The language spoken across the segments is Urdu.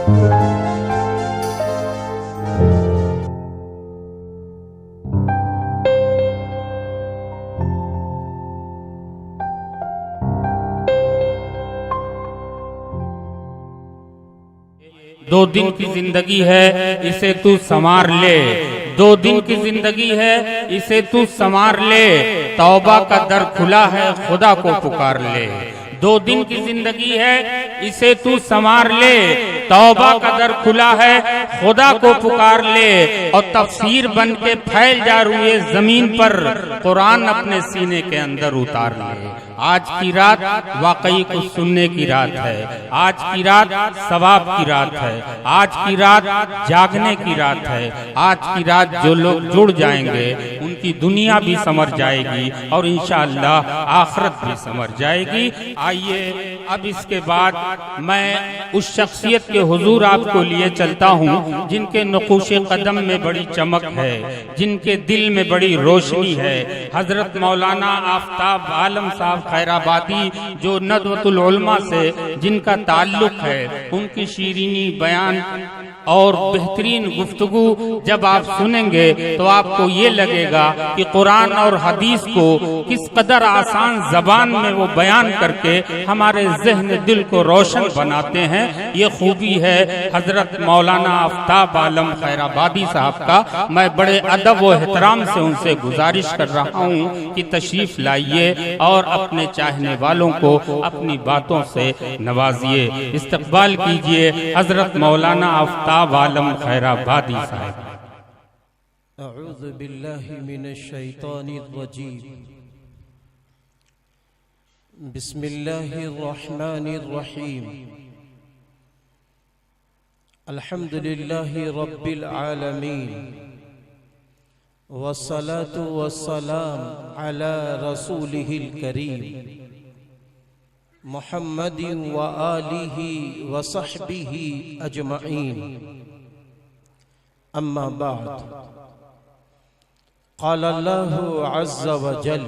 دو دن کی زندگی ہے اسے تو سنوار لے، دو دن کی زندگی ہے اسے تو سنوار لے، توبہ کا در کھلا ہے خدا کو پکار لے۔ دو دن کی زندگی ہے اسے تو سنوار لے، توبہ کا در کھلا ہے خدا کو پکار لے، اور تفسیر بن کے پھیل جا روئے زمین پر، قرآن اپنے سینے کے اندر اتار لے۔ آج کی رات واقعی کچھ سننے کی رات ہے، آج کی رات ثواب کی رات ہے، آج کی رات جاگنے کی رات ہے، آج کی رات جو لوگ جڑ جائیں گے ان کی دنیا بھی سنور جائے گی اور انشاءاللہ آخرت بھی سنور جائے گی۔ آئیے اب اس کے بعد میں اس شخصیت کے حضور آپ کو لیے چلتا ہوں جن کے نقوش قدم میں بڑی چمک ہے، جن کے دل میں بڑی روشنی ہے۔ حضرت مولانا آفتاب عالم صاحب خیرآبادی جو ندوۃ العلماء سے جن کا تعلق ہے، ان کی شیرینی بیان اور بہترین گفتگو جب آپ سنیں گے تو آپ کو یہ لگے گا کہ قرآن اور حدیث کو کس قدر آسان زبان میں وہ بیان کر کے ہمارے ذہن دل کو روشن بناتے ہیں۔ یہ خوبی ہے حضرت مولانا آفتاب عالم خیرآبادی صاحب کا۔ میں بڑے ادب و احترام سے ان سے گزارش کر رہا ہوں کہ تشریف لائیے اور اپنے چاہنے والوں کو اپنی باتوں سے نوازیے۔ استقبال کیجیے حضرت مولانا آفتاب عالم خیرآبادی صاحب۔ اعوذ باللہ من الشیطان الرجیم، بسم اللہ الرحمن الرحیم، الحمد للہ رب العالمین، والصلاة والسلام علی رسولہ الکریم محمد وآلہ وصحبہ اجمعین، اما بعد، قال اللہ عز وجل،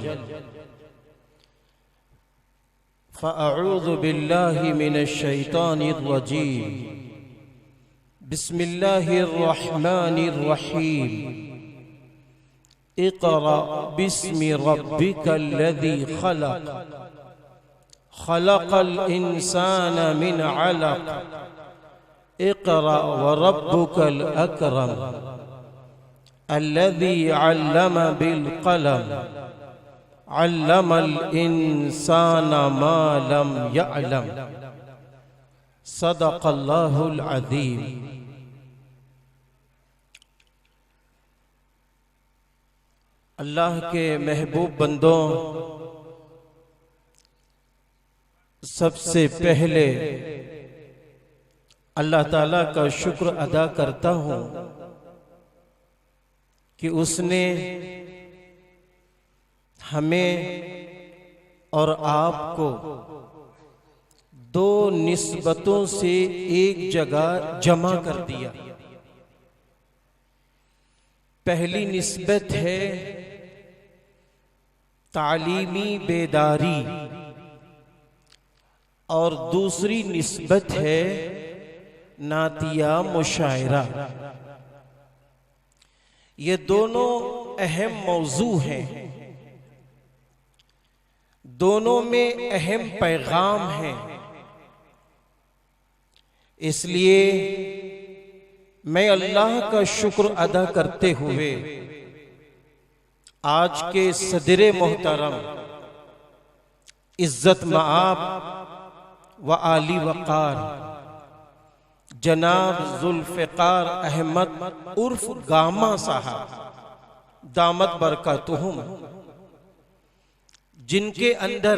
فأعوذ باللہ من الشیطان الرجیم، بسم اللہ الرحمن الرحیم، اقرأ باسم ربک الذی خلق، خلق الانسان من علق، اقرأ وربک الاکرم، الذي علم بالقلم، علم الإنسان ما لم يعلم، صدق اللہ العظیم۔ اللہ کے محبوب بندوں، سب سے پہلے اللہ تعالیٰ کا شکر ادا کرتا ہوں کہ اس نے ہمیں اور آپ کو دو نسبتوں سے ایک جگہ جمع کر دیا۔ پہلی نسبت ہے تعلیمی بیداری اور دوسری نسبت ہے نعتیہ مشاعرہ۔ یہ دونوں اہم موضوع ہیں، دونوں میں اہم پیغام ہیں، اس لیے میں اللہ کا شکر ادا کرتے ہوئے آج کے صدر محترم عزت مآب و عالی وقار جناب ذوالفقار احمد عرف گاما صاحب دامت برکاتہم، جن کے اندر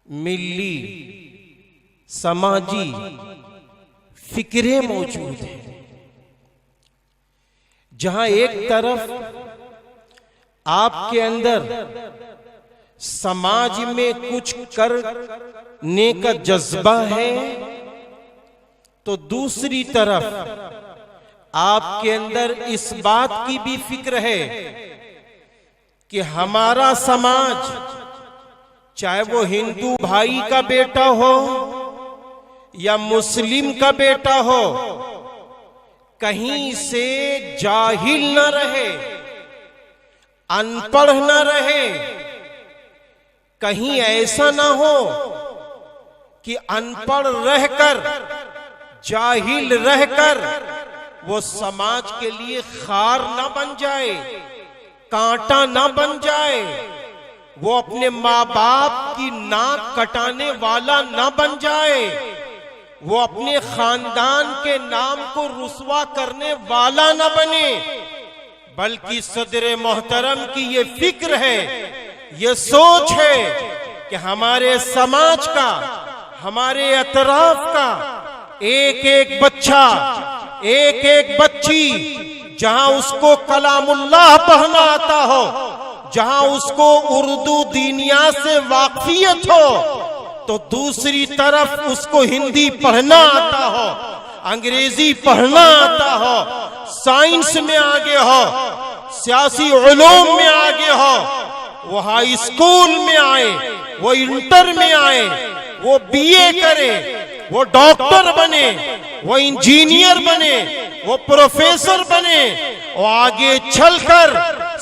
ملی سماجی فکریں موجود ہیں، جہاں ایک طرف آپ کے اندر سماج میں کچھ کرنے کا جذبہ ہے تو دوسری طرف آپ کے اندر اس بات کی بھی فکر ہے کہ ہمارا سماج چاہے وہ ہندو بھائی کا بیٹا ہو یا مسلم کا بیٹا ہو کہیں سے جاہل نہ رہے، ان پڑھ نہ رہے، کہیں ایسا نہ ہو کہ ان پڑھ رہ کر، جاہل رہ کر وہ سماج کے لیے خار نہ بن جائے، کانٹا نہ بن جائے، وہ اپنے ماں باپ کی ناک کٹانے والا نہ بن جائے، وہ اپنے خاندان کے نام کو رسوا کرنے والا نہ بنے، بلکہ صدر محترم کی یہ فکر ہے، یہ سوچ ہے کہ ہمارے سماج کا، ہمارے اطراف کا ایک ایک بچہ، ایک ایک بچی جہاں اس کو کلام اللہ پڑھنا آتا ہو، جہاں اس کو اردو دینیات سے واقفیت ہو، تو دوسری طرف اس کو ہندی پڑھنا آتا ہو، انگریزی پڑھنا آتا ہو، سائنس میں آگے ہو، سیاسی علوم میں آگے ہو، وہ ہائی اسکول میں آئے، وہ انٹر میں آئے، وہ بی اے کرے، وہ ڈاکٹر بنے، وہ انجینئر بنے، وہ پروفیسر بنے، وہ آگے چل کر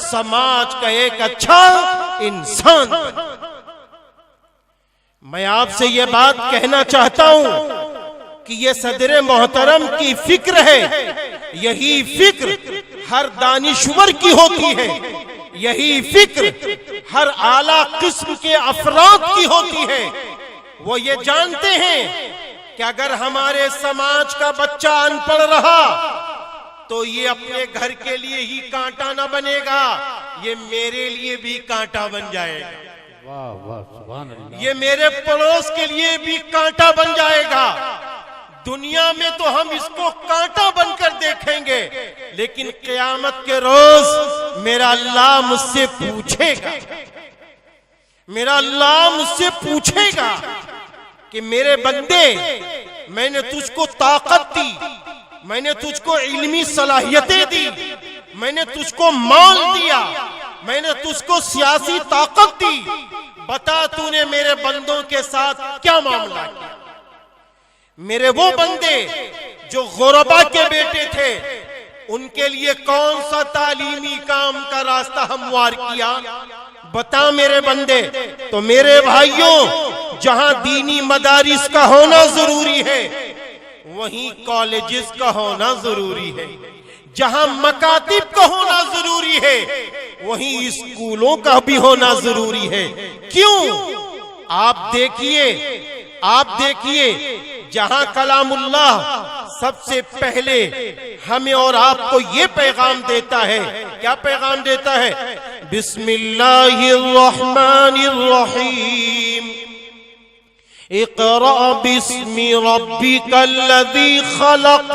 سماج کا ایک اچھا انسان بنے۔ میں آپ سے یہ بات کہنا چاہتا ہوں کہ یہ صدر محترم کی فکر ہے، یہی فکر ہر دانشور کی ہوتی ہے، یہی فکر ہر اعلیٰ قسم کے افراد کی ہوتی ہے۔ وہ یہ جانتے ہیں کہ اگر ہمارے سماج کا بچہ ان پڑھ رہا تو یہ اپنے گھر کے لیے ہی کانٹا نہ بنے گا، یہ میرے لیے بھی کانٹا بن جائے گا، واہ واہ سبحان اللہ، یہ میرے پڑوس کے لیے بھی کانٹا بن جائے گا۔ دنیا میں تو ہم اس کو کانٹا بن کر دیکھیں گے، لیکن قیامت کے روز میرا اللہ مجھ سے پوچھے گا، میرا اللہ مجھ سے پوچھے گا کہ میرے بندے، میں نے تجھ کو طاقت دی، میں نے تجھ کو علمی صلاحیتیں دی، میں نے تجھ کو مال دیا، میں نے تجھ کو سیاسی طاقت دی، بتا تو نے میرے بندوں کے ساتھ کیا معاملہ کیا؟ میرے وہ بندے جو غربا کے بیٹے تھے، ان کے لیے کون سا تعلیمی کام کا راستہ ہموار کیا؟ بتا میرے بندے۔ تو میرے بھائیوں، جہاں دینی مدارس کا ہونا ضروری ہے وہیں کالجز کا ہونا ضروری ہے، جہاں مکاتب کا ہونا ضروری ہے وہیں اسکولوں کا بھی ہونا ضروری ہے۔ کیوں؟ آپ دیکھیے جہاں کلام اللہ سب سے پہلے ہمیں اور آپ کو یہ پیغام دیتا ہے، کیا پیغام دیتا ہے؟ بسم اللہ الرحمن الرحیم، اقرأ باسم ربک الذی خلق،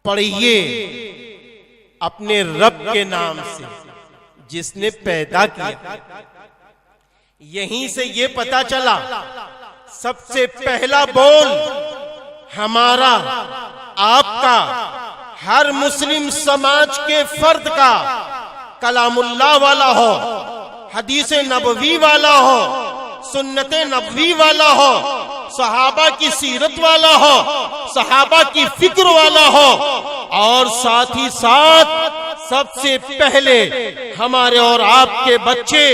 پڑھیے اپنے رب کے نام سے جس نے پیدا کیا۔ یہیں سے یہ پتا چلا سب سے پہلا بول ہمارا، آپ کا، ہر مسلم سماج کے فرد کا کلام اللہ والا ہو، حدیث نبوی والا ہو، سنت نبوی والا ہو، صحابہ کی سیرت والا ہو، صحابہ کی فکر والا ہو، اور ساتھ ہی ساتھ سب سے پہلے ہمارے اور آپ کے بچے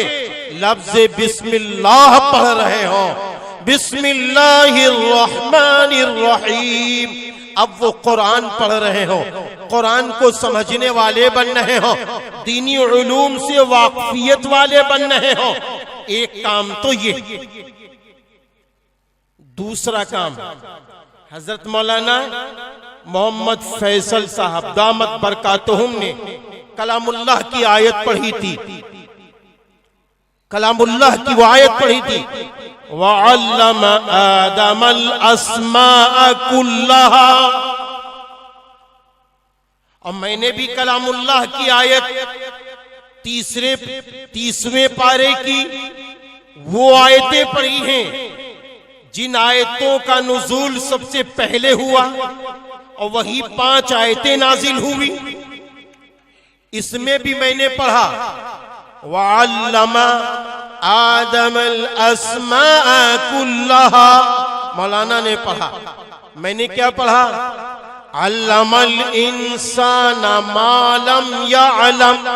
لفظ بسم اللہ پڑھ رہے ہوں، بسم اللہ الرحمن الرحیم۔ اب وہ قرآن پڑھ رہے ہوں، قرآن کو سمجھنے والے بن رہے ہوں، دینی علوم سے واقفیت والے بن رہے ہوں۔ ایک کام تو یہ۔ دوسرا کام، حضرت مولانا محمد فیصل صاحب دامت برکاتہم نے کلام اللہ کی آیت پڑھی تھی، کلام اللہ کی وہ آیت پڑھی تھی، وَعَلَّمَ آدَمَ الْأَسْمَاءَ كُلَّهَا۔ اور میں نے بھی کلام اللہ کی آیت تیسویں پارے کی وہ آیتیں پڑھی ہیں جن آیتوں کا نزول سب سے پہلے ہوا، اور وہی 5 آیتیں نازل ہوئی۔ اس میں بھی میں نے پڑھا وَعَلَّمَ آدَمَ الْأَسْمَاءَ كُلَّهَا، مولانا نے پڑھا، میں نے کیا پڑھا؟ علم الانسان ما لم یعلم۔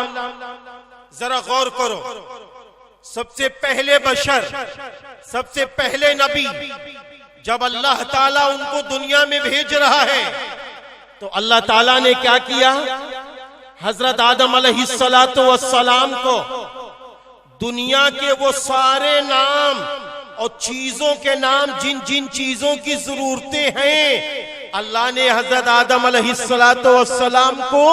ذرا غور کرو، سب سے پہلے بشر، سب سے پہلے نبی، جب اللہ تعالیٰ ان کو دنیا میں بھیج رہا ہے تو اللہ تعالیٰ نے کیا کیا؟ حضرت آدم علیہ السلام کو دنیا کے وہ سارے نام اور چیزوں کے نام جن جن چیزوں کی ضرورتیں ہیں اللہ نے حضرت آدم علیہ السلام کو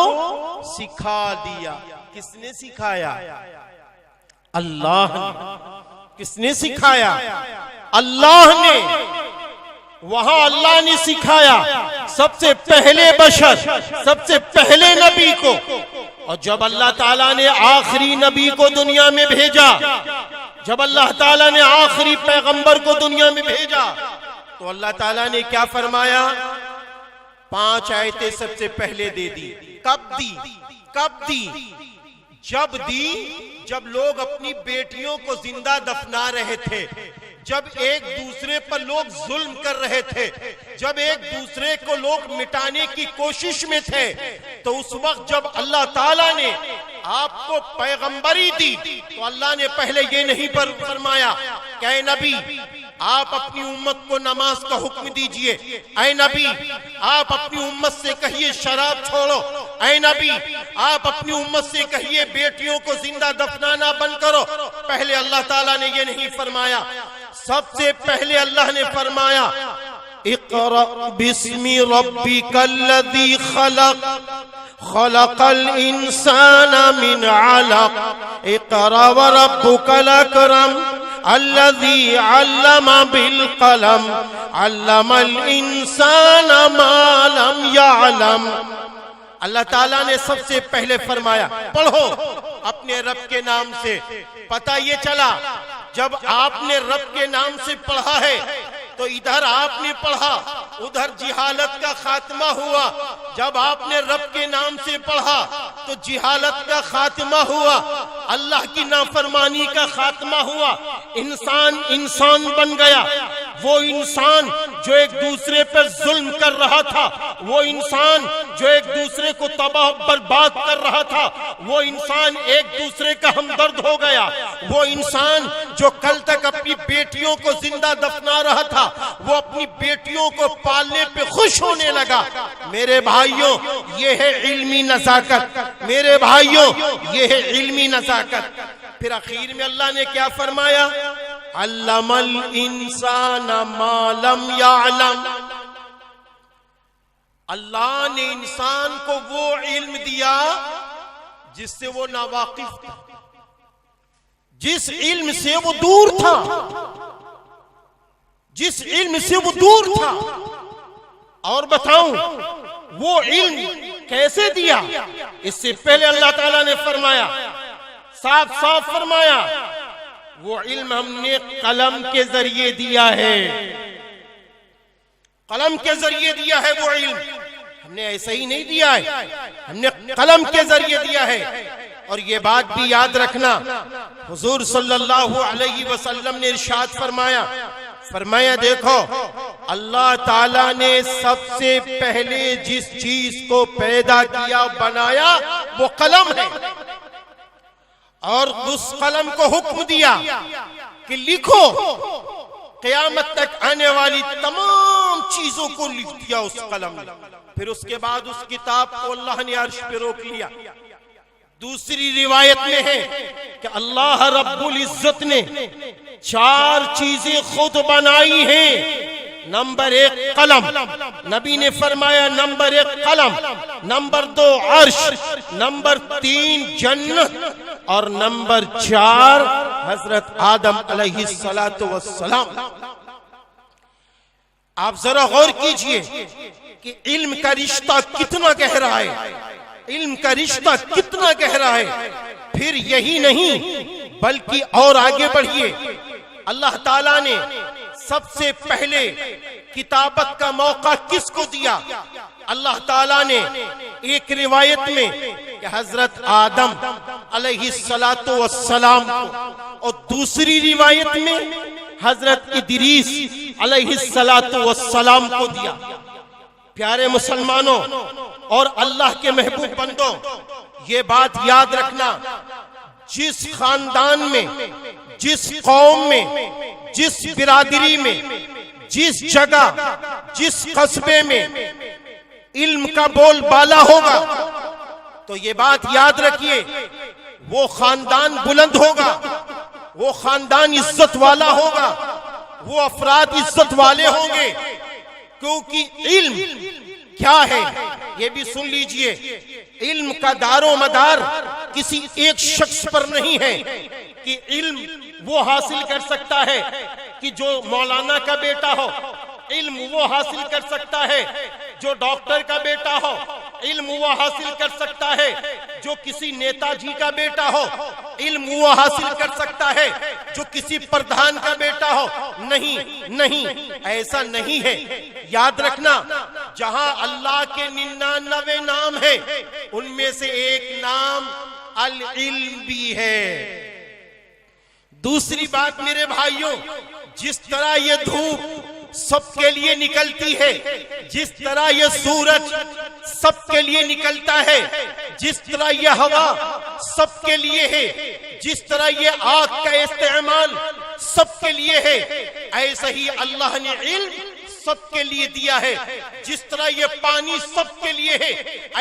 سکھا دیا۔ کس نے سکھایا؟ اللہ نے۔ کس نے سکھایا؟ اللہ نے۔ وہاں اللہ نے سکھایا سب سے پہلے بشر، سب سے پہلے نبی کو، اور جب اللہ تعالیٰ نے آخری نبی کو دنیا میں بھیجا، جب اللہ تعالیٰ نے آخری پیغمبر کو دنیا میں بھیجا تو اللہ تعالیٰ نے کیا فرمایا؟ 5 آیتیں سب سے پہلے دے دی۔ کب دی؟ کب دی؟ جب دی جب لوگ اپنی بیٹیوں کو زندہ دفنا رہے تھے، جب ایک دوسرے پر لوگ ظلم کر رہے تھے، جب ایک دوسرے کو لوگ مٹانے کی کوشش میں تھے، تو اس وقت جب اللہ تعالیٰ نے آپ کو پیغمبری دی تو اللہ نے پہلے یہ نہیں فرمایا کہ اے نبی آپ اپنی امت کو نماز کا حکم دیجئے، اے نبی آپ اپنی امت سے کہیے شراب چھوڑو، اے نبی آپ اپنی امت سے کہیے بیٹیوں کو زندہ دفنانا بند کرو۔ پہلے اللہ تعالیٰ نے یہ نہیں فرمایا، سب سے پہلے اللہ نے فرمایا اقرأ بسم ربک الذی خلق خلق الانسان من علق اقرأ وربک الاکرم الذی علم بالقلم علم الانسان ما لم یعلم۔ اللہ تعالیٰ نے سب سے پہلے فرمایا پڑھو اپنے رب کے نام سے۔ پتہ یہ چلا جب آپ نے رب کے نام سے پڑھا ہے تو ادھر آپ نے پڑھا، ادھر جہالت کا خاتمہ ہوا۔ جب آپ نے رب کے نام سے پڑھا تو جہالت کا خاتمہ ہوا، اللہ کی نافرمانی کا خاتمہ ہوا، انسان بن گیا۔ وہ انسان جو ایک دوسرے پر ظلم کر رہا تھا، وہ انسان جو ایک دوسرے کو تباہ برباد کر رہا تھا، وہ انسان ایک دوسرے کا ہمدرد ہو گیا۔ وہ انسان جو کل تک اپنی بیٹیوں کو زندہ دفنا رہا تھا، وہ اپنی بیٹیوں کو پالنے پہ خوش ہونے لگا۔ میرے بھائیوں یہ ہے علمی نزاکت، میرے بھائیوں یہ ہے علمی نزاکت۔ پھر آخر میں اللہ نے کیا فرمایا؟ علم الانسان ما لم یعلم۔ اللہ نے انسان کو وہ علم دیا جس سے وہ ناواقف تھا، جس علم سے وہ دور تھا، جس علم سے وہ دور تھا۔ اور بتاؤں وہ علم کیسے دیا؟ اس سے پہلے اللہ تعالیٰ نے فرمایا، صاف صاف فرمایا، وہ علم ہم نے قلم کے ذریعے دیا ہے۔ قلم کے ذریعے دیا ہے وہ علم، ہم نے ایسا ہی نہیں دیا ہے، ہم نے قلم کے ذریعے دیا ہے۔ اور یہ بات بھی یاد رکھنا، حضور صلی اللہ علیہ وسلم نے ارشاد فرمایا دیکھو اللہ تعالیٰ نے سب سے پہلے جس چیز کو پیدا کیا بنایا وہ قلم ہے، اور اس قلم کو حکم دیا کہ لکھو۔ قیامت تک آنے والی تمام چیزوں کو لکھ دیا اس قلم نے۔ پھر اس کے بعد اس کتاب کو اللہ نے عرش پہ روک لیا۔ دوسری روایت میں ہے کہ اللہ رب العزت نے 4 چیزیں خود بنائی ہیں۔ نمبر 1 قلم، نبی نے فرمایا نمبر 1 قلم، نمبر 2 عرش، نمبر 3 جنت، اور نمبر 4 حضرت آدم علیہ السلام۔ آپ ذرا غور کیجئے کہ علم کا رشتہ کتنا گہرا ہے، علم کا رشتہ کتنا گہرا ہے۔ پھر یہی نہیں بلکہ اور آگے بڑھیے، اللہ تعالیٰ نے سب سے پہلے کتابت کا موقع کس کو دیا؟ اللہ تعالیٰ نے ایک روایت میں کہ حضرت آدم علیہ السلام کو، اور دوسری روایت میں حضرت ادریس علیہ السلام کو دیا۔ پیارے مسلمانوں اور اللہ کے محبوب بندوں، یہ بات یاد رکھنا، جس خاندان میں، جس قوم میں، جس برادری میں، جس جگہ، جس قصبے میں علم کا بول بالا ہوگا، تو یہ بات یاد رکھیے، وہ خاندان بلند ہوگا، وہ خاندان عزت والا ہوگا، وہ افراد عزت والے ہوں گے، کیونکہ علم کیا ہے یہ بھی سن لیجئے۔ علم کا دار و مدار کسی ایک شخص پر نہیں ہے کہ علم وہ حاصل کر سکتا ہے کہ جو مولانا کا بیٹا ہو، علم وہ حاصل کر سکتا ہے جو ڈاکٹر کا بیٹا ہو، علم وہ حاصل کر سکتا ہے جو کسی نیتا جی کا بیٹا ہو، علم وہ حاصل کر سکتا ہے جو کسی پردھان کا بیٹا ہو۔ نہیں نہیں، ایسا نہیں ہے۔ یاد رکھنا، جہاں اللہ کے 99 نام ہیں، ان میں سے ایک نام العلم بھی ہے۔ دوسری بات میرے بھائیوں، جس طرح یہ دھوپ سب کے لیے نکلتی ہے، جس طرح یہ سورج سب کے لیے نکلتا ہے، جس طرح یہ ہوا سب کے لیے ہے، جس طرح یہ آگ کا استعمال سب کے لیے ہے، ایسا ہی اللہ نے علم سب کے لیے دیا ہے۔ جس طرح یہ پانی سب کے لیے ہے،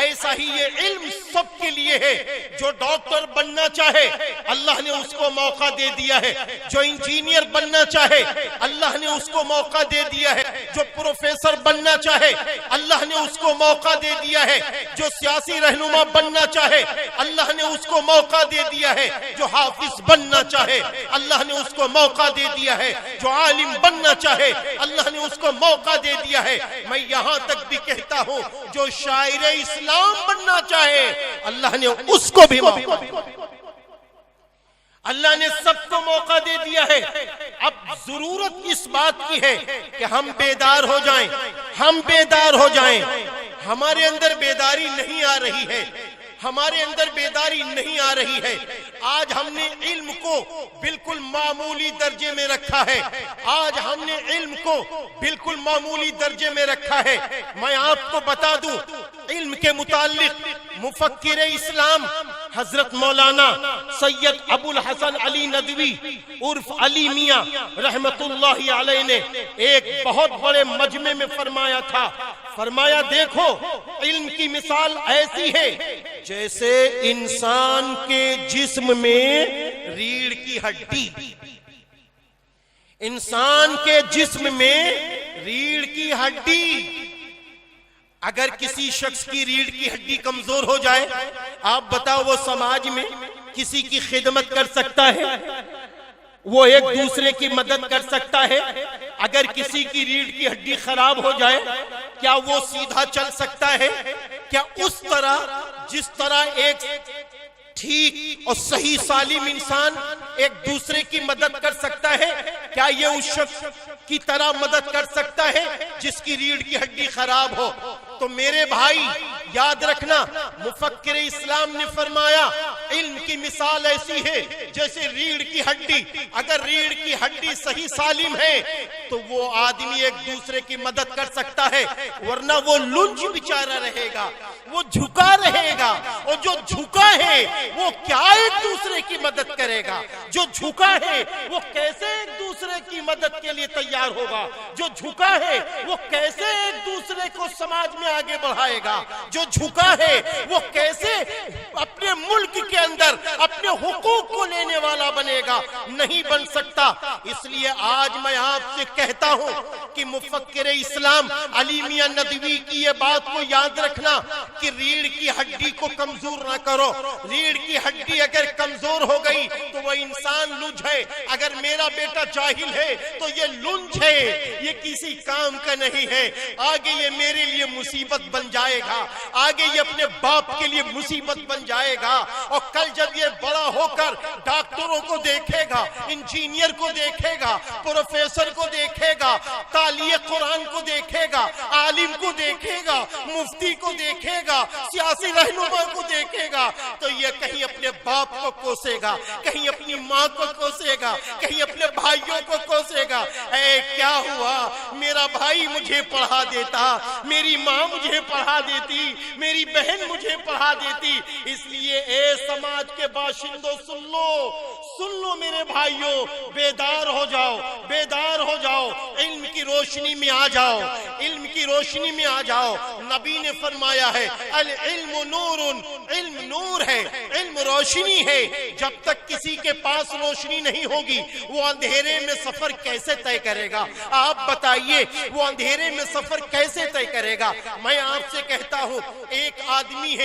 ایسا ہی یہ علم سب کے لیے ہے۔ جو ڈاکٹر بننا چاہے اللہ نے اس کو موقع دے دیا ہے، جو انجینئر بننا چاہے اللہ نے اس کو موقع دے دیا ہے، جو پروفیسر بننا چاہے اللہ نے اس کو موقع دے دیا ہے، جو سیاسی رہنما بننا چاہے اللہ نے اس کو موقع دے دیا ہے، جو حافظ بننا چاہے اللہ نے اس کو موقع دے دیا ہے، جو عالم بننا چاہے اللہ نے اس کو موقع دے دیا ہے۔ میں یہاں تک بھی کہتا ہوں، جو شاعر اسلام بننا چاہے اللہ نے اس کو بھی موقع دے دیا۔ اللہ نے سب کو موقع دے دیا ہے۔ اب ضرورت اس بات کی ہے کہ ہم بیدار ہو جائیں، ہم بیدار ہو جائیں۔ ہمارے اندر بیداری نہیں آ رہی ہے، ہمارے اندر بیداری نہیں آ رہی ہے۔ آج ہم نے علم کو بالکل معمولی درجے میں رکھا ہے، آج ہم نے علم کو بالکل معمولی درجے میں رکھا ہے۔ میں آپ کو بتا دوں، علم کے متعلق مفکر اسلام حضرت مولانا سید ابو الحسن علی ندوی عرف علی میاں رحمت اللہ علیہ نے ایک بہت بڑے مجمع میں فرمایا تھا، فرمایا دیکھو علم کی مثال ایسی ہے جیسے انسان کے جسم میں ریڑھ کی ہڈی، انسان کے جسم میں ریڑھ کی ہڈی۔ اگر کسی شخص کی ریڑھ کی ہڈی کمزور ہو جائے، آپ بتاؤ وہ سماج میں کسی کی خدمت کر سکتا ہے؟ وہ ایک دوسرے کی مدد کر سکتا ہے؟ اگر کسی کی ریڑھ کی ہڈی خراب ہو جائے، کیا وہ سیدھا چل سکتا ہے؟ کیا اس طرح جس طرح ایک ٹھیک اور صحیح سالم انسان ایک دوسرے کی مدد کر سکتا ہے، کیا یہ اس شخص کی طرح مدد کر سکتا ہے جس کی ریڑھ کی ہڈی خراب ہو؟ تو میرے بھائی یاد رکھنا، مفکر اسلام نے فرمایا علم کی مثال ایسی ہے جیسے ریڑھ کی ہڈی۔ اگر ریڑھ کی ہڈی صحیح سالم ہے تو وہ آدمی ایک دوسرے کی مدد کر سکتا ہے، ورنہ وہ لنج بیچارہ رہے گا، وہ جھکا رہے گا، اور جو جھکا ہے وہ کیا ایک دوسرے کی مدد کرے گا؟ جو جھکا ہے وہ کیسے ایک دوسرے کی مدد کے لیے تیار ہوگا؟ جو جھکا ہے وہ کیسے ایک دوسرے کو سماج میں آگے بڑھائے گا؟ جو جھکا ہے وہ کیسے اپنے ملک کے اندر اپنے حقوق کو لینے والا بنے گا؟ نہیں بن سکتا۔ اس لیے آج میں آپ سے کہتا ہوں کہ مفکر اسلام علی میاں ندوی کی یہ بات کو یاد رکھنا کہ ریڑھ کی ہڈی کو کمزور نہ کرو۔ ریڑھ کی ہڈی اگر کمزور ہو گئی تو وہ انسان لنج ہے۔ اگر میرا بیٹا جاہل ہے تو یہ لنج ہے، یہ کسی کام کا نہیں ہے۔ آگے یہ میرے لیے مصیبت بن جائے گا، آگے یہ اپنے باپ کے لیے مصیبت بن جائے گا۔ گا، اور کل جب یہ بڑا ہو کر ڈاکٹروں کو دیکھے گا، انجینئر کو دیکھے گا، پروفیسر کو دیکھے گا، تالی قرآن کو دیکھے گا، عالم کو دیکھے گا، مفتی کو دیکھے گا، سیاسی رہنما کو دیکھے گا، تو یہ کہیں اپنے باپ کو کوسے گا، کہیں اپنی ماں کو کوسے گا، کہیں اپنے بھائیوں کو کوسے گا، اے کیا ہوا میرا بھائی مجھے پڑھا دیتا، میری ماں مجھے پڑھا دیتی، میری بہن مجھے پڑھا دیتی۔ اس لیے اے سماج کے باشندوں سن لو میرے بھائیوں، بیدار ہو جاؤ، بیدار ہو جاؤ، علم کی روشنی میں آ جاؤ، علم کی روشنی میں آ جاؤ۔ نبی نے فرمایا ہے العلم نور، علم نور ہے، علم روشنی ہے۔ جب تک کسی کے پاس روشنی نہیں ہوگی وہ اندھیرے میں سفر کیسے طے کرے گا؟ آپ بتائیے وہ اندھیرے میں سفر کیسے طے کرے گا؟ میں آپ سے کہتا ہوں ایک آدمی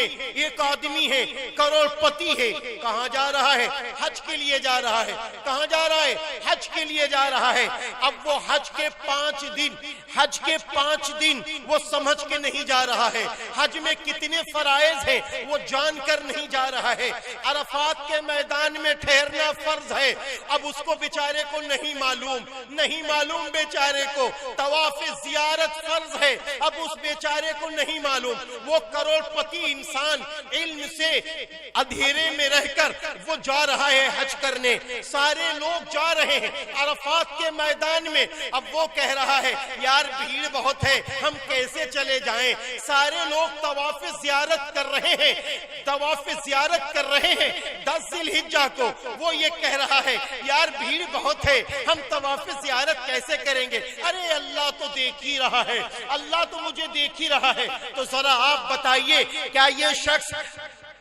ہے کروڑ پتی ہے، کہاں جا رہا ہے؟ حج کے لیے جا رہا ہے۔ کہاں جا رہا ہے؟ حج کے لیے جا رہا ہے۔ اب وہ حج کے 5 دن وہ سمجھ کے نہیں جا رہا ہے، حج میں کتنے فرائض ہیں وہ جان کر نہیں جا رہا ہے۔ عرفات کے میدان میں ٹھہرنا فرض ہے، اب اس کو بیچارے کو نہیں معلوم بیچارے کو۔ طواف زیارت فرض ہے، اب اس بیچارے کو نہیں معلوم۔ وہ کروڑ پتی انسان علم سے اندھیرے میں رہ کر وہ جا رہا ہے حج کرنے، سارے لوگ جا رہے ہیں عرفات کے میدان میں۔ اب وہ کہہ رہا ہے یار بھیڑ بہت ہے، ہم کیسے چلے جائیں؟ سارے لوگ طواف زیارت کر رہے ہیں، 10 ذی الحجہ کو۔ وہ یہ کہہ رہا ہے یار بھیڑ بہت ہے، ہم طواف زیارت کیسے کریں گے؟ ارے اللہ تو دیکھ ہی رہا ہے، اللہ تو مجھے دیکھ ہی رہا ہے۔ تو ذرا آپ بتائیے کیا یہ شخص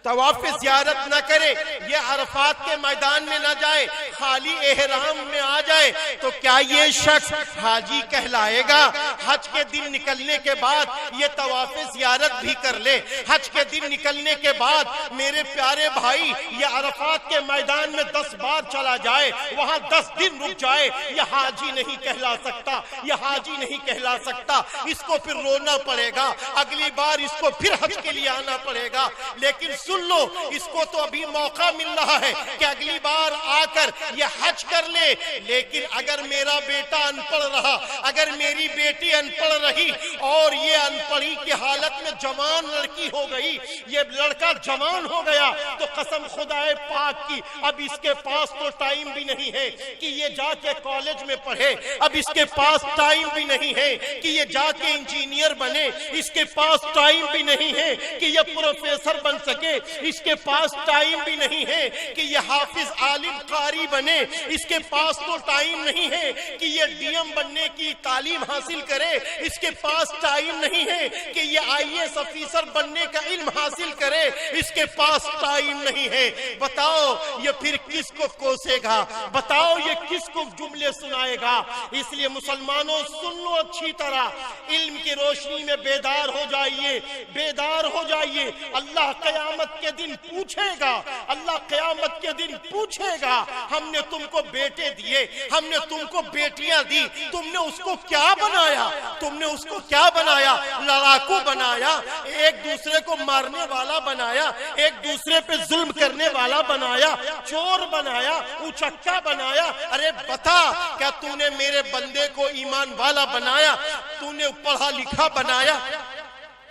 طواف زیارت نہ کرے، یہ عرفات کے میدان میں نہ جائے، خالی احرام میں آ جائے، تو کیا یہ شخص حاجی کہلائے گا؟ حج کے دن نکلنے کے بعد یہ طواف زیارت بھی کر لے، حج کے دن نکلنے کے بعد میرے پیارے بھائی یہ عرفات کے میدان میں 10 بار چلا جائے، وہاں 10 دن رک جائے، یہ حاجی نہیں کہلا سکتا، یہ حاجی نہیں کہلا سکتا۔ اس کو پھر رونا پڑے گا، اگلی بار اس کو پھر حج کے لیے آنا پڑے گا۔ لیکن سن لو، اس کو تو ابھی موقع مل رہا ہے کہ اگلی بار آ کر یہ حج کر لے۔ لیکن اگر میرا بیٹا ان پڑھ رہا، اگر میری بیٹی ان پڑھ رہی اور یہ ان پڑھی کی حالت میں جوان لڑکی ہو گئی، یہ لڑکا جوان ہو گیا، تو قسم خدا پاک کی اب اس کے پاس تو ٹائم بھی نہیں ہے کہ یہ جا کے کالج میں پڑھے، اب اس کے پاس ٹائم بھی نہیں ہے کہ یہ جا کے انجینئر بنے، اس کے پاس ٹائم بھی نہیں ہے کہ یہ پروفیسر بن سکے، اس کے پاس ٹائم بھی نہیں ہے کہ یہ حافظ عالم قاری بنے، اس کے پاس تو ٹائم نہیں ہے کہ یہ ڈی ایم بننے کی تعلیم حاصل کرے، اس کے پاس ٹائم نہیں ہے کہ یہ IAS افیسر بننے کا علم حاصل کرے، اس کے پاس ٹائم نہیں ہے۔ بتاؤ یہ پھر کس کو کوسے گا؟ بتاؤ یہ کس کو جملے سنائے گا؟ اس لیے مسلمانوں سن لو اچھی طرح، علم کی روشنی میں بیدار ہو جائیے، بیدار ہو جائیے۔ اللہ قیامت کے دن پوچھے گا، اللہ قیامت کے دن پوچھے گا ہم نے تم کو بیٹے دیے، ہم نے تم کو بیٹیاں دی، تم نے اس کو کیا بنایا؟ تم نے اس کو کیا بنایا؟ لڑاکو بنایا، ایک دوسرے کو مارنے والا بنایا، ایک دوسرے پہ ظلم کرنے والا بنایا، چور بنایا، اچکا بنایا۔ ارے بتا کیا تو نے میرے بندے کو ایمان والا بنایا؟ تو نے پڑھا لکھا بنایا؟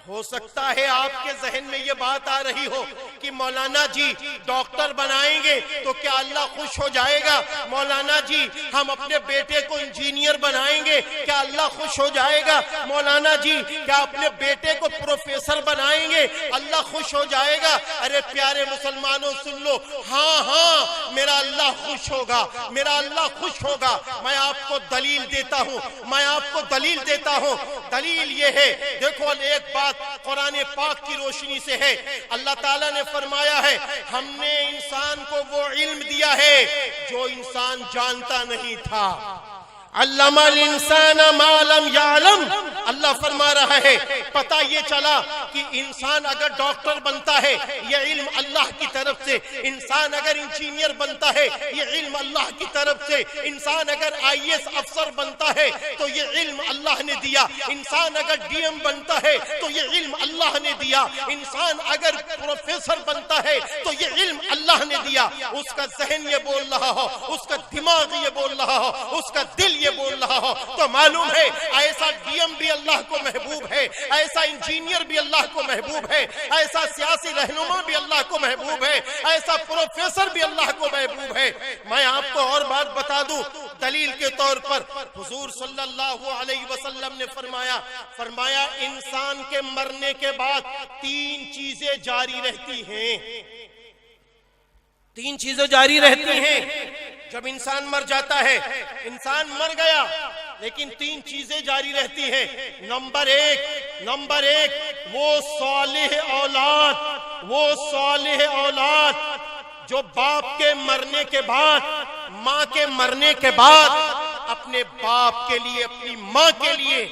ہو سکتا ہے آپ کے ذہن میں یہ بات آ رہی ہو کہ مولانا جی ڈاکٹر بنائیں گے تو کیا اللہ خوش ہو جائے گا؟ مولانا جی ہم اپنے بیٹے کو انجینئر بنائیں گے کیا اللہ خوش ہو جائے گا؟ مولانا جی کیا اپنے بیٹے کو پروفیسر بنائیں گے اللہ خوش ہو جائے گا؟ ارے پیارے مسلمانوں سن لو، ہاں میرا اللہ خوش ہوگا، میرا اللہ خوش ہوگا۔ میں آپ کو دلیل دیتا ہوں، میں آپ کو دلیل دیتا ہوں۔ دلیل یہ ہے، دیکھو ایک بات قرآن پاک کی روشنی سے ہے۔ اللہ تعالیٰ نے فرمایا ہے ہم نے انسان کو وہ علم دیا ہے جو انسان جانتا نہیں تھا۔ علم الانسان ما لم یعلم، اللہ فرما رہا ہے پتہ یہ چلا کہ انسان اگر ڈاکٹر بنتا ہے یہ علم اللہ کی طرف سے، انسان اگر انجینئر بنتا ہے یہ علم اللہ کی طرف سے، انسان اگر IAS افسر بنتا ہے تو یہ علم اللہ نے دیا، انسان اگر DM بنتا ہے تو یہ علم اللہ نے دیا، انسان اگر پروفیسر بنتا ہے تو یہ علم اللہ نے دیا۔ اس کا ذہن یہ بول رہا ہو، اس کا دماغ یہ بول رہا ہو، اس کا دل یہ بول رہا ہو، تو معلوم ہے ایسا DM بھی اللہ کو محبوب ہے، ایسا انجینئر بھی اللہ کو محبوب ہے، ایسا سیاسی رہنما بھی اللہ کو محبوب ہے، ایسا پروفیسر بھی اللہ کو محبوب ہے۔ میں آپ کو اور بات بتا دوں دلیل کے طور پر، حضور صلی اللہ علیہ وسلم نے فرمایا انسان کے مرنے کے بعد 3 چیزیں جاری رہتی ہیں، 3 چیزیں جاری رہتی ہیں۔ جب انسان مر جاتا ہے، انسان مر گیا لیکن 3 چیزیں جاری رہتی ہیں۔ نمبر ایک وہ صالح اولاد جو باپ کے مرنے کے بعد، ماں کے مرنے کے بعد اپنے باپ کے لیے، اپنی ماں کے لیے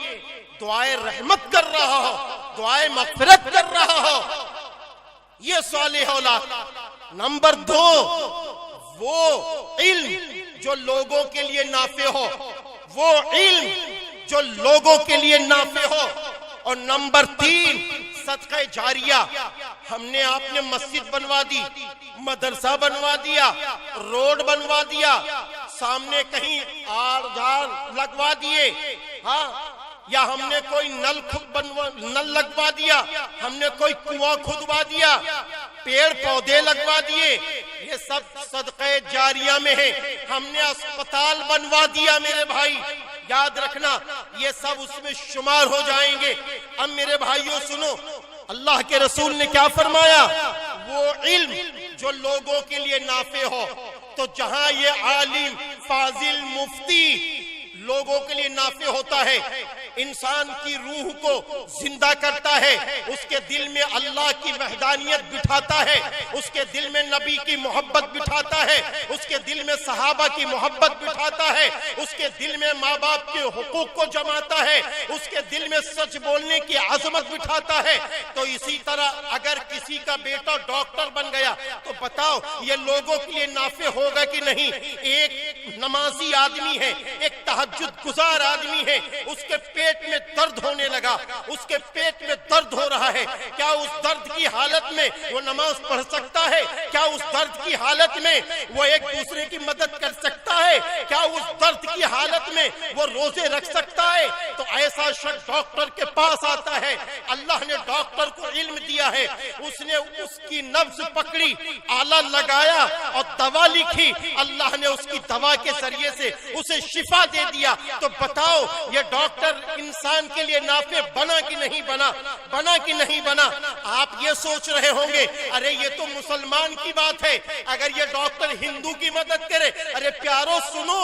دعائے رحمت کر رہا ہو، دعائے مغفرت کر رہا ہو، یہ صالح اولاد۔ نمبر 2 وہ علم جو لوگوں کے لیے نافع ہو، وہ علم جو لوگوں کے لیے نافع ہو۔ اور نمبر 3 صدقہ جاریہ، ہم نے آپ نے مسجد بنوا دی، مدرسہ بنوا دیا، روڈ بنوا دیا، سامنے کہیں آڑ جھاڑ لگوا دیے، ہاں، یا ہم نے کوئی نل لگوا دیا، ہم نے کوئی کنواں کھدوا دیا، پیڑ پودے لگوا دیے، یہ سب صدقہ جاریہ میں ہے۔ ہم نے اسپتال بنوا دیا میرے بھائی، یاد رکھنا یہ سب اس میں شمار ہو جائیں گے۔ اب میرے بھائیوں سنو، اللہ کے رسول نے کیا فرمایا؟ وہ علم جو لوگوں کے لیے نافع ہو۔ تو جہاں یہ عالم، فاضل، مفتی لوگوں کے لیے نافع ہوتا ہے، انسان کی روح کو زندہ کرتا ہے، اس کے دل میں اللہ کی وحدانیت بٹھاتا ہے، اس کے دل میں نبی کی محبت بٹھاتا ہے، اس کے دل میں صحابہ کی محبت بٹھاتا ہے، اس کے دل میں ماں باپ کے حقوق کو جماتا ہے، اس کے دل میں سچ بولنے کی عظمت بٹھاتا ہے۔ تو اسی طرح اگر کسی کا بیٹا ڈاکٹر بن گیا تو بتاؤ یہ لوگوں کے لیے نافع ہوگا کہ نہیں؟ ایک نمازی آدمی ہے، ایک تہجد گزار آدمی ہے، اس کے پیٹ میں درد ہونے لگا، اس کے پیٹ میں درد ہو رہا ہے، کیا اس درد کی حالت میں وہ نماز پڑھ سکتا ہے؟ کیا اس درد کی حالت میں وہ ایک دوسرے کی مدد کر سکتا ہے؟ کیا اس درد کی حالت میں وہ روزے رکھ سکتا ہے؟ تو ایسا شخص ڈاکٹر کے پاس آتا ہے، اللہ نے ڈاکٹر کو علم دیا ہے، اس نے اس کی نبض پکڑی، آلہ لگایا اور دوا لکھی، اللہ نے اس کی دوا کے ذریعے سے اسے شفا دے دیا۔ تو بتاؤ یہ ڈاکٹر انسان کے لیے نافع بنا کہ نہیں بنا؟ بنا کہ نہیں بنا؟ آپ یہ سوچ رہے ہوں گے ارے یہ تو مسلمان کی بات ہے، اگر یہ ڈاکٹر ہندو کی مدد کرے۔ ارے پیارو سنو،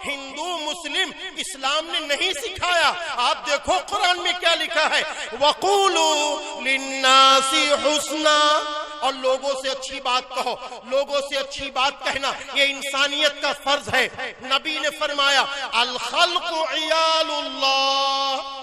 ہندو مسلم اسلام نے نہیں سکھایا۔ آپ دیکھو قرآن میں کیا لکھا ہے، وَقُولُوا لِلنَّاسِ حُسْنًا، اور لوگوں سے اچھی بات کہو۔ لوگوں سے اچھی بات کہنا یہ انسانیت کا فرض ہے۔ نبی نے فرمایا الخلق عیال اللہ،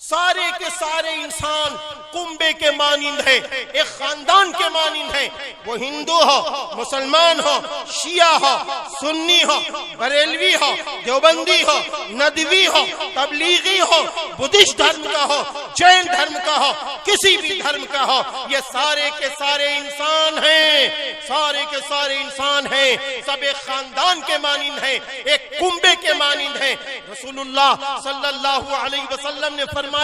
سارے کے سارے انسان کنبے کے مانند ہیں، ایک خاندان کے مانند ہیں، وہ ہندو ہو، مسلمان ہو، شیعہ ہو، سنی ہو، بریلوی ہو، دیوبندی ہو، ندوی ہو، تبلیغی ہو، بدھسٹ دھرم کا ہو، جین دھرم کا ہو، کسی بھی دھرم کا ہو، یہ سارے کے سارے انسان ہیں، سارے کے سارے انسان ہیں، سب ایک خاندان کے مانند ہیں، ایک کنبے کے مانند ہیں۔ رسول اللہ صلی اللہ علیہ وسلم نے فرمایا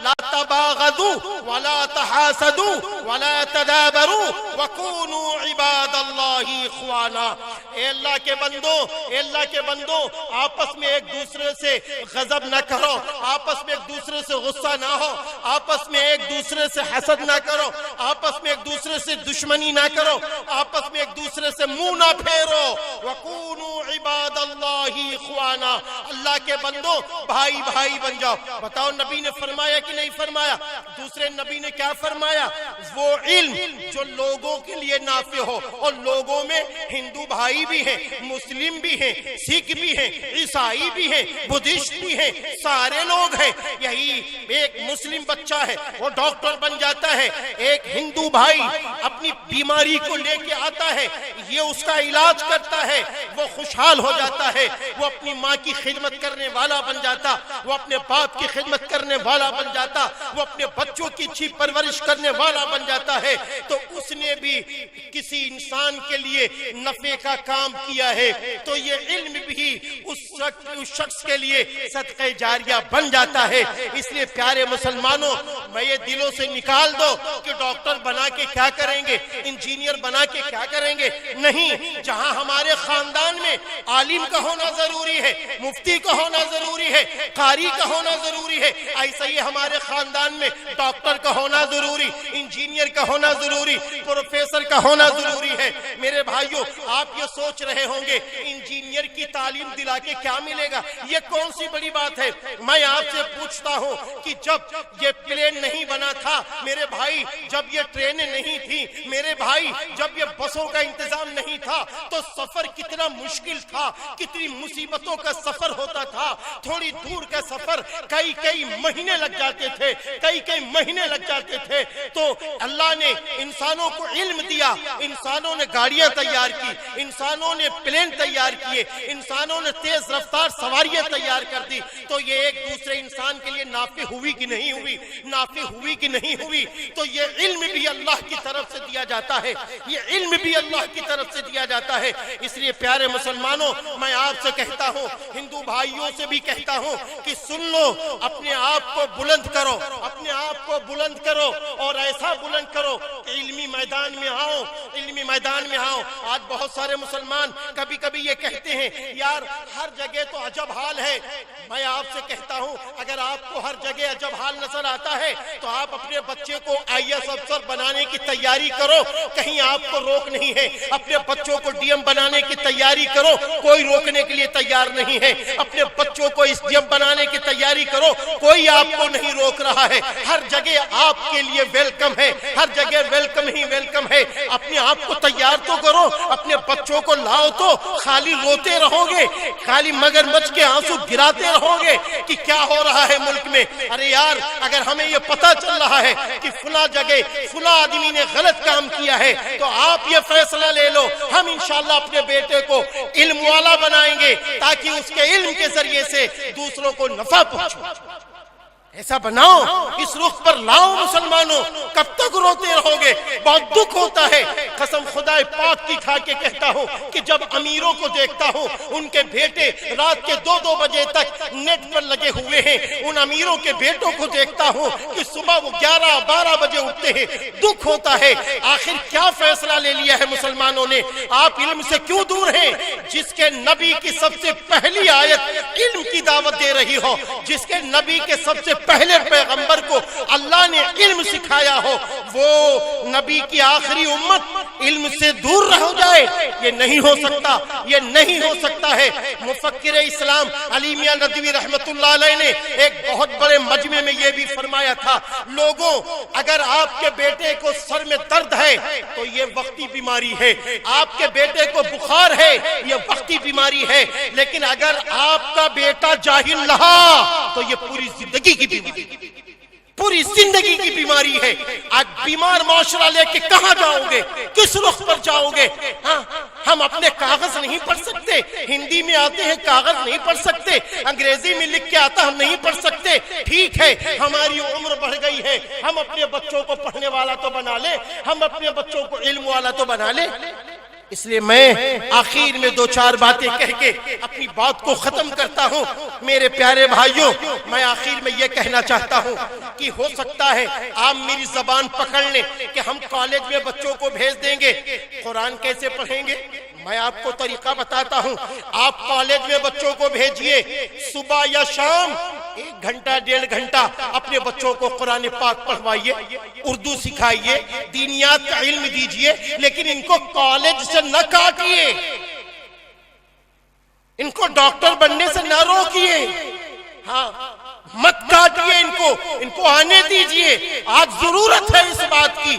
لا تباغضوا ولا تحاسدوا ولا تدابروا وكونوا عباد اللہ اخوانا۔ اے اللہ کے بندو، اے اللہ کے بندو، آپس میں ایک دوسرے سے غضب نہ کرو، آپس میں ایک دوسرے سے غصہ نہ ہو، آپس میں ایک دوسرے سے حسد نہ کرو، آپس میں ایک دوسرے سے دشمنی نہ کرو، آپس میں ایک دوسرے سے منہ نہ پھیرو۔ وَكُونُوا عباد اللہ اخوانا، اللہ کے بندو بھائی بھائی بن جاؤ۔ بتاؤ نبی نے فرمایا کہ نہیں فرمایا؟ دوسرے نبی نے کیا فرمایا؟ وہ علم جو لوگوں کے لیے نافع ہو، اور لوگوں میں ہندو بھائی بھی ہیں، مسلم بھی ہیں، سکھ بھی ہیں، عیسائی بھی ہیں، بدھسٹ بھی ہیں، سارے لوگ ہیں۔ یہی ایک مسلم بچہ ہے وہ ڈاکٹر بن جاتا ہے، ایک ہندو بھائی اپنی بیماری کو لے کے آتا ہے، یہ اس کا علاج کرتا ہے، وہ خوشحال ہو جاتا ہے، وہ اپنی ماں کی خدمت کرنے والا بن جاتا، وہ اپنے باپ کی خدمت کرنے والا بن جاتا، وہ اپنے بچوں کی اچھی پرورش کرنے والا بن جاتا ہے، تو اس نے بھی کسی انسان کے لیے نفع کا کام کیا ہے، تو یہ علم بھی اس شخص کے لیے صدقہ جاریہ بن جاتا ہے۔ اس لیے پیارے مسلمانوں، میں یہ دلوں سے نکال دو کہ ڈاکٹر بنا کے کیا کریں گے، انجینئر بنا کے کیا کریں گے، نہیں۔ جہاں ہمارے خاندان میں عالم کا ہونا ضروری ہے، مفتی کا ہونا ضروری ہے، قاری کا ہونا ضروری ہے، ایسا ہی ہمارے خاندان میں ڈاکٹر کا ہونا ضروری، انجینئر کا ہونا ضروری، پروفیسر کا ہونا ضروری ہے۔ میرے بھائیوں، آپ یہ سوچ رہے ہوں گے انجینئر کی تعلیم دلا کے کیا ملے گا، یہ کون سی بڑی بات ہے؟ میں آپ سے پوچھتا ہوں کہ جب یہ پلین نہیں بنا تھا میرے بھائی، جب یہ ٹرینیں نہیں تھی میرے بھائی، جب یہ بسوں کا انتظام نہیں تھا، تو سفر کتنا مشکل تھا، کتنی مصیبتوں کا سفر ہوتا تھا، تھوڑی دور کا سفر کئی مہینے لگ جاتے تھے، کئی مہینے لگ جاتے تھے۔ تو اللہ نے انسانوں کو علم دیا، انسانوں نے گاڑیاں تیار کی، انسانوں نے پلین تیار کیے، انسانوں نے تیز رفتار سواریاں تیار کر دی، تو یہ ایک دوسرے انسان کے لیے نافع ہوئی کہ نہیں ہوئی؟ نافع ہوئی کہ نہیں ہوئی؟ تو یہ علم بھی اللہ کی طرف سے دیا جاتا ہے، یہ علم بھی اللہ کی طرف سے دیا جاتا ہے۔ اس لیے پیارے مسلمانوں، میں آپ سے کہتا ہوں، ہندو بھائیوں سے بھی کہتا ہوں کہ سن لو، اپنے آپ کو بلند کرو، اپنے آپ کو بلند کرو، اور ایسا بلند کرو کہ علمی میدان میں آؤ، علمی میدان میں آؤ۔ آج بہت سارے مسلمان کبھی کبھی یہ کہتے ہیں یار ہر جگہ تو عجب حال ہے۔ میں آپ سے کہتا ہوں، اگر آپ کو ہر جگہ عجب حال نظر آتا ہے تو آپ اپنے بچے کو IAS افسر بنانے کی تیاری کرو، کہیں آپ کو روک نہیں ہے۔ اپنے بچوں کو DM بنانے کی تیاری کرو، کوئی روکنے کے لیے تیار نہیں ہے۔ اپنے بچوں کو SDM بنانے کی تیاری کرو، کوئی آپ کو نہیں روک رہا ہے۔ ہر جگہ آپ کے لیے ویلکم ہے، ہر جگہ ویلکم ہی ویلکم ہے۔ اپنے آپ کو تیار تو کرو، اپنے بچوں کو لاؤ، تو خالی روتے رہو گے، خالی مگرمچھ کے آنسو گراتے رہو گے کہ کیا ہو رہا ہے ملک میں۔ ارے یار، اگر ہمیں یہ پتا چل رہا ہے کہ فلاں جگہ فلاں آدمی نے غلط کام کیا ہے، تو آپ یہ فیصلہ لے لو، ہم انشاءاللہ اپنے بیٹے کو علم والا بنائیں گے تاکہ اس کے علم کے ذریعے سے دوسروں کو نفع پہنچے۔ ایسا بناؤ، اس رخ پر لاؤ مسلمانوں۔ کب تک روتے رہو گے؟ بہت دکھ ہوتا ہے، قسم خدا پاک کی کھا کے کہتا ہوں کہ جب امیروں کو دیکھتا ہوں، ان کے بیٹے رات کے 2 بجے تک نیٹ پر لگے ہوئے ہیں، ان امیروں کے بیٹوں کو دیکھتا ہوں کہ صبح وہ 11-12 بجے اٹھتے ہیں، دکھ ہوتا ہے۔ آخر کیا فیصلہ لے لیا ہے مسلمانوں نے؟ آپ علم سے کیوں دور ہیں؟ جس کے نبی کی سب سے پہلی آیت علم کی دعوت دے رہی ہو، جس کے نبی کے سب سے پہلے پیغمبر کو اللہ نے علم سکھایا ہو، وہ نبی کی آخری امت علم سے دور رہ جائے؟ یہ نہیں ہو سکتا، یہ نہیں ہو سکتا ہے۔ مفکر اسلام علی میاں ندوی رحمت اللہ علیہ نے ایک بہت بڑے مجمع میں یہ بھی فرمایا تھا، لوگوں اگر آپ کے بیٹے کو سر میں درد ہے تو یہ وقتی بیماری ہے، آپ کے بیٹے کو بخار ہے یہ وقتی بیماری ہے، لیکن اگر آپ کا بیٹا جاہل رہا تو یہ پوری زندگی کی پوری زندگی کی بیماری ہے۔ آج بیمار معاشرہ لے کے کہاں جاؤ گے؟ کس رخ پر جاؤ گے؟ ہم اپنے کاغذ نہیں پڑھ سکتے، ہندی میں آتے ہیں کاغذ نہیں پڑھ سکتے، انگریزی میں لکھ کے آتا ہم نہیں پڑھ سکتے۔ ٹھیک ہے، ہماری عمر بڑھ گئی ہے، ہم اپنے بچوں کو پڑھنے والا تو بنا لیں، ہم اپنے بچوں کو علم والا تو بنا لیں۔ اس لیے میں آخر میں 2-4 باتیں کہہ کے اپنی بات کو ختم کرتا ہوں۔ میرے پیارے بھائیوں، میں آخر میں یہ کہنا چاہتا ہوں کہ ہو سکتا ہے آپ میری زبان پکڑ لیں کہ ہم کالج میں بچوں کو بھیج دیں گے، قرآن کیسے پڑھیں گے؟ میں آپ کو طریقہ بتاتا ہوں۔ آپ کالج میں بچوں کو بھیجئے، صبح یا شام 1 گھنٹا 1.5 گھنٹا اپنے بچوں کو قرآن پاک پڑھوائیے، اردو سکھائیے، دینیات کا علم دیجئے، لیکن ان کو کالج سے نہ کاٹیے۔ کالج میں بچوں کو بھیجئے، صبح یا شام 1 گھنٹا 1.5 گھنٹا اپنے بچوں کو قرآن پاک پڑھوائیے، اردو سکھائیے، دینیات کا علم دیجئے، لیکن ان کو کالج سے نہ کاٹیے۔ ان کو ڈاکٹر بننے سے نہ روکیے، ہاں مت کاٹیے ان کو آنے دیجئے۔ آج ضرورت ہے اس بات کی۔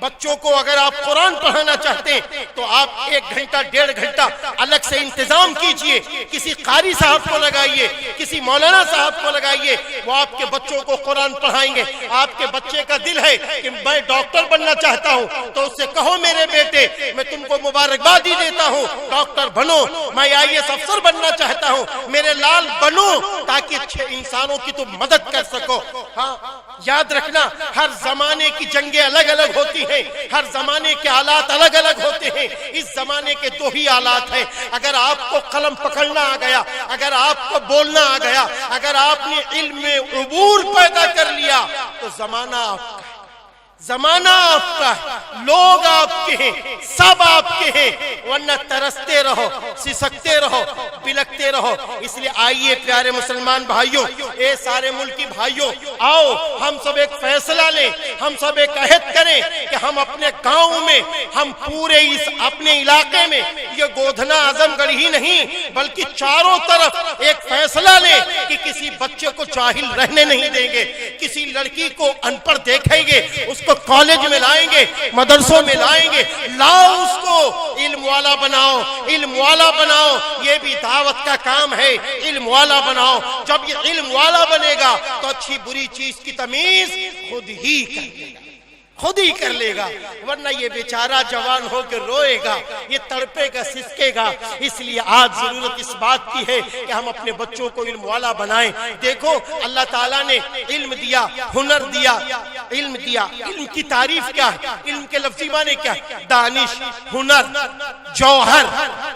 بچوں کو اگر آپ قرآن پڑھانا چاہتے ہیں تو آپ 1 گھنٹہ 1.5 گھنٹہ الگ سے انتظام کیجئے، کسی قاری صاحب کو لگائیے، کسی مولانا صاحب کو لگائیے، وہ آپ کے بچوں کو قرآن پڑھائیں گے۔ آپ کے بچے کا دل ہے کہ میں ڈاکٹر بننا چاہتا ہوں تو اس سے کہو میرے بیٹے میں تم کو مبارکبادی دیتا ہوں، ڈاکٹر بنو، میں IAS افسر بننا چاہتا ہوں، میرے لال بنو، تاکہ اچھے انسانوں کی تم مدد کر سکو۔ ہاں یاد رکھنا، ہر زمانے کی جنگیں الگ الگ ہوتی ہیں، ہر زمانے کے حالات الگ الگ ہوتے ہیں۔ اس زمانے کے 2 ہی حالات ہیں، اگر آپ کو قلم پکڑنا آ گیا، اگر آپ کو بولنا آ گیا، اگر آپ نے علم میں عبور پیدا کر لیا تو زمانہ آپ کا ہے، زمانہ آپ کا ہے، لوگ آپ کے ہیں، سب آپ کے ہیں، ورنہ ترستے رہو، سسکتے رہو، بلکتے رہو۔ اس لیے آئیے پیارے مسلمان بھائیوں، اے سارے ملکی بھائیوں، آؤ ہم سب ایک فیصلہ لیں، ہم سب ایک عہد کریں کہ ہم اپنے گاؤں میں، ہم پورے اس اپنے علاقے میں، یہ گودھنا اعظم گڑھ ہی نہیں بلکہ چاروں طرف ایک فیصلہ لیں کہ کسی بچے کو جاہل رہنے نہیں دیں گے، کسی لڑکی کو ان پڑھ دیکھیں گے اس کو کالج میں لائیں گے، مدرسوں میں لائیں گے، لاؤ اس کو علم والا بناؤ، علم والا بناؤ۔ یہ بھی دعوت کا کام ہے، علم والا بناؤ۔ جب یہ علم والا بنے گا تو اچھی بری چیز کی تمیز خود ہی کر لے گا، خود ہی کر لے گا، ورنہ یہ بیچارہ جوان ہو کے روئے گا، یہ تڑپے گا، سسکے گا۔ اس لیے آج ضرورت اس بات کی ہے کہ ہم اپنے بچوں کو علم والا بنائیں۔ دیکھو اللہ تعالیٰ نے علم دیا، ہنر دیا، علم دیا۔ علم کی تعریف کیا ہے؟ علم کے لفظی معنی کیا ہے؟ دانش، ہنر، جوہر،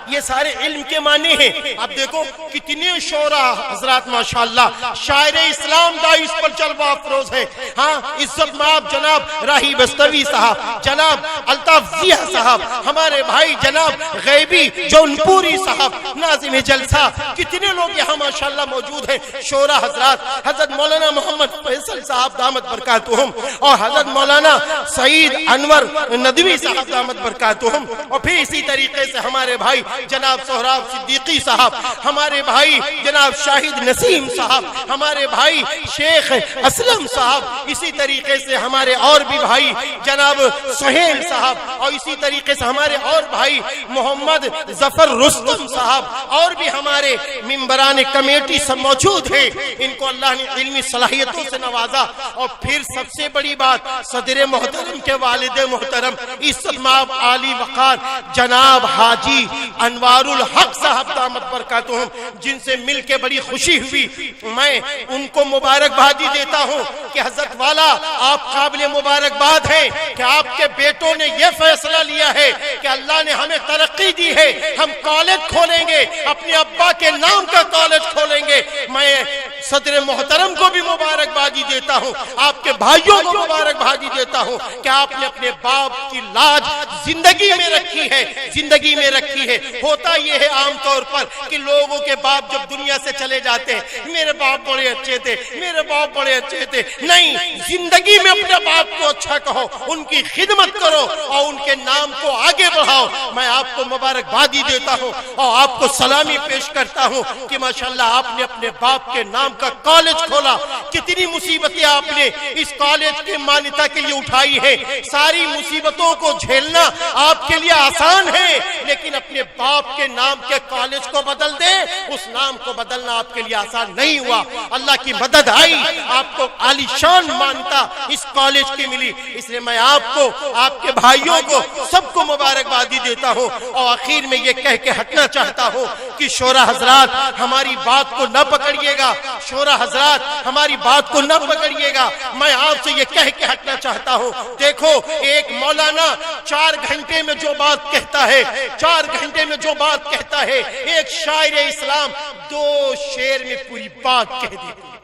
یہ سارے علم کے معنی ہیں۔ اب دیکھو کتنے شعراء حضرات ماشاءاللہ، شاعر اسلام داعش پر جلوہ افروز ہے۔ ہاں عزت مآب جناب راہی بستوی صاحب، جناب الطاف ضیاء صاحب، ہمارے بھائی جناب غیبی جونپوری صاحب، ناظم جلسہ، کتنے لوگ یہاں ماشاءاللہ موجود ہیں، شعراء حضرات، حضرت مولانا محمد فیصل صاحب دامت برکاتہم، اور حضرت مولانا سعید انور ندوی صاحب دامت برکاتہم، اور پھر اسی طریقے سے ہمارے بھائی جناب سہراب صدیقی صاحب، ہمارے بھائی جناب شاہد نسیم صاحب، ہمارے بھائی شیخ اسلم صاحب، اسی طریقے سے ہمارے اور بھی بھائی جناب سہیل صاحب، اور اسی طریقے سے ہمارے اور بھائی محمد ظفر رستم صاحب، اور بھی ہمارے ممبران کمیٹی سب موجود ہیں۔ ان کو اللہ نے علمی صلاحیتوں سے نوازا۔ اور پھر سب سے بڑی بات، صدر محترم کے والد محترم عزت مآب عالی وقار جناب حاجی انوار الحق صاحب دامت برکاتہم، جن سے مل کے بڑی خوشی ہوئی۔ میں ان کو مبارکبادی دیتا ہوں کہ حضرت والا آپ قابل مبارکباد ہیں کہ آپ کے بیٹوں نے یہ فیصلہ لیا ہے کہ اللہ نے ہمیں ترقی دی ہے، ہم کالج کھولیں گے، اپنے ابا کے نام کا کالج کھولیں گے۔ میں صدر محترم کو بھی مبارکبادی دیتا ہوں، آپ کے بھائیوں کو مبارکبادی دیتا ہوں کہ آپ نے اپنے باپ کی لاج زندگی میں رکھی ہے، زندگی میں رکھی ہے۔ ہوتا یہ ہے عام طور پر کہ لوگوں کے باپ جب دنیا سے چلے جاتے ہیں، میرے باپ بڑے اچھے تھے، میرے باپ بڑے اچھے تھے، نہیں، زندگی میں اپنے باپ کو اچھا کہو، ان کی خدمت کرو اور ان کے نام کو آگے بڑھاؤ۔ میں آپ کو مبارکبادی دیتا ہوں اور آپ کو سلامی پیش کرتا ہوں کہ ماشاءاللہ آپ نے اپنے باپ کے نام کا کالج کھولا۔ کتنی مصیبتیں آپ نے اس کالج کے مانیتا کے لیے اٹھائی ہے، ساری مصیبتوں کو جھیلنا آپ کے لیے آسان ہے، لیکن اپنے باپ کے نام کے کالج کو بدل دے، اس نام کو بدلنا آپ کے لیے آسان نہیں ہوا۔ اللہ کی مدد آئی، آپ کو عالی شان مانتا اس کالج کی ملی۔ اس لیے میں آپ کو، آپ کے بھائیوں کو، سب کو مبارکبادی دیتا ہوں۔ اور آخر میں یہ کہہ کے ہٹنا چاہتا ہوں کہ شعراء حضرات ہماری بات کو نہ پکڑیے گا، شعراء حضرات ہماری بات کو نہ پکڑیے گا۔ میں آپ سے یہ کہہ کے ہٹنا چاہتا ہوں، دیکھو ایک مولانا 4 گھنٹے میں جو بات کہتا ہے، 4 گھنٹے میں جو بات کہتا ہے، ایک شاعر اسلام 2 شعر میں پوری بات کہہ دیتا ہے۔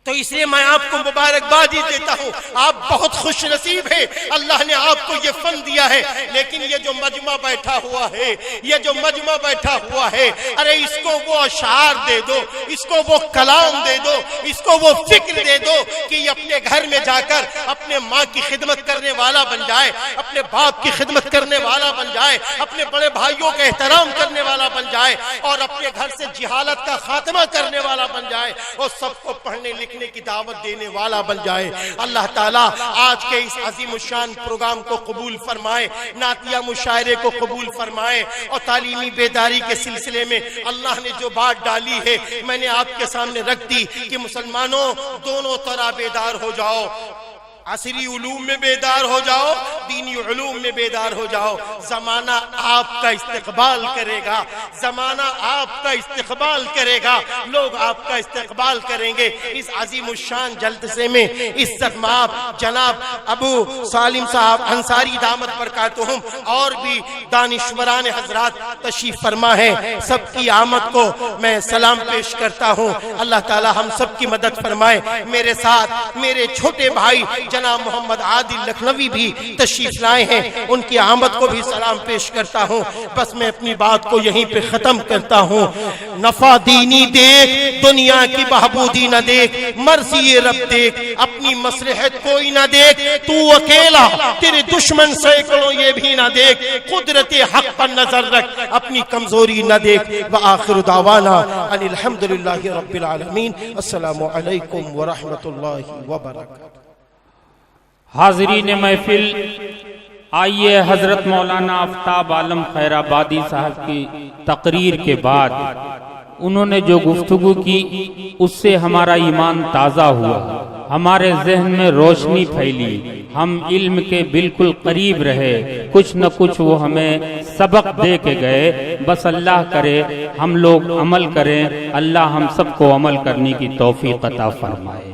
تو اس لیے میں آپ کو مبارکبادی دیتا ہوں، آپ بہت خوش نصیب ہیں، اللہ نے آپ کو یہ فن دیا ہے۔ لیکن یہ جو مجمع بیٹھا ہوا ہے، یہ جو مجمع بیٹھا ہوا ہے، ارے اس کو وہ اشعار دے دو، اس کو وہ کلام دے دو، اس کو وہ فکر دے دو کہ یہ اپنے گھر میں جا کر اپنے ماں کی خدمت کرنے والا بن جائے، اپنے باپ کی خدمت کرنے والا بن جائے، اپنے بڑے بھائیوں کا احترام کرنے والا بن جائے، اور اپنے گھر سے جہالت کا خاتمہ کرنے والا بن جائے، اور سب کو پڑھنے لکھنے کی دعوت دینے والا بن جائے۔ اللہ تعالیٰ آج کے اس عظیم الشان پروگرام کو قبول فرمائے، نعتیہ مشاعرے کو قبول فرمائے، اور تعلیمی بیداری کے سلسلے میں اللہ نے جو بات ڈالی ہے میں نے آپ کے سامنے رکھ دی کہ مسلمانوں دونوں طرح بیدار ہو جاؤ، عصری علوم میں بیدار ہو جاؤ، دینی علوم میں بیدار ہو جاؤ۔ زمانہ آپ کا استقبال کرے گا، زمانہ آپ کا استقبال کرے گا، لوگ آپ کا استقبال کریں گے۔ اس عظیم الشان جلسے میں عزت مآب جناب ابو سالم صاحب انصاری دامت برکاتہم اور بھی دانشوران حضرات تشریف فرما ہے، سب کی آمد کو میں سلام پیش کرتا ہوں۔ اللہ تعالی ہم سب کی مدد فرمائے۔ میرے ساتھ میرے چھوٹے بھائی جناب محمد عادل لکھنوی بھی تشریف لائے ہیں، ان کی آمد کو بھی سلام پیش کرتا ہوں۔ بس میں اپنی بات کو یہیں پہ ختم کرتا ہوں۔ نفع دینی دیکھ، دنیا کی بہبودی نہ دیکھ، مرضی رب دیکھ، اپنی مصلحت کوئی نہ دیکھ، تو اکیلا تیرے دشمن سینکڑوں یہ بھی نہ دیکھ، قدرت حق پر نظر رکھ، اپنی کمزوری نہ دیکھ۔ وآخر دعوانا ان الحمدللہ رب العالمین۔ السلام علیکم ورحمۃ اللہ وبرکاتہ۔ حاضرین محفل، آئیے حضرت مولانا آفتاب عالم خیر آبادی صاحب کی تقریر کے بعد انہوں نے جو گفتگو کی اس سے ہمارا ایمان تازہ ہوا، ہمارے ذہن میں روشنی پھیلی، ہم علم کے بالکل قریب رہے، کچھ نہ کچھ وہ ہمیں سبق دے کے گئے۔ بس اللہ کرے ہم لوگ عمل کریں، اللہ ہم سب کو عمل کرنے کی توفیق عطا فرمائے۔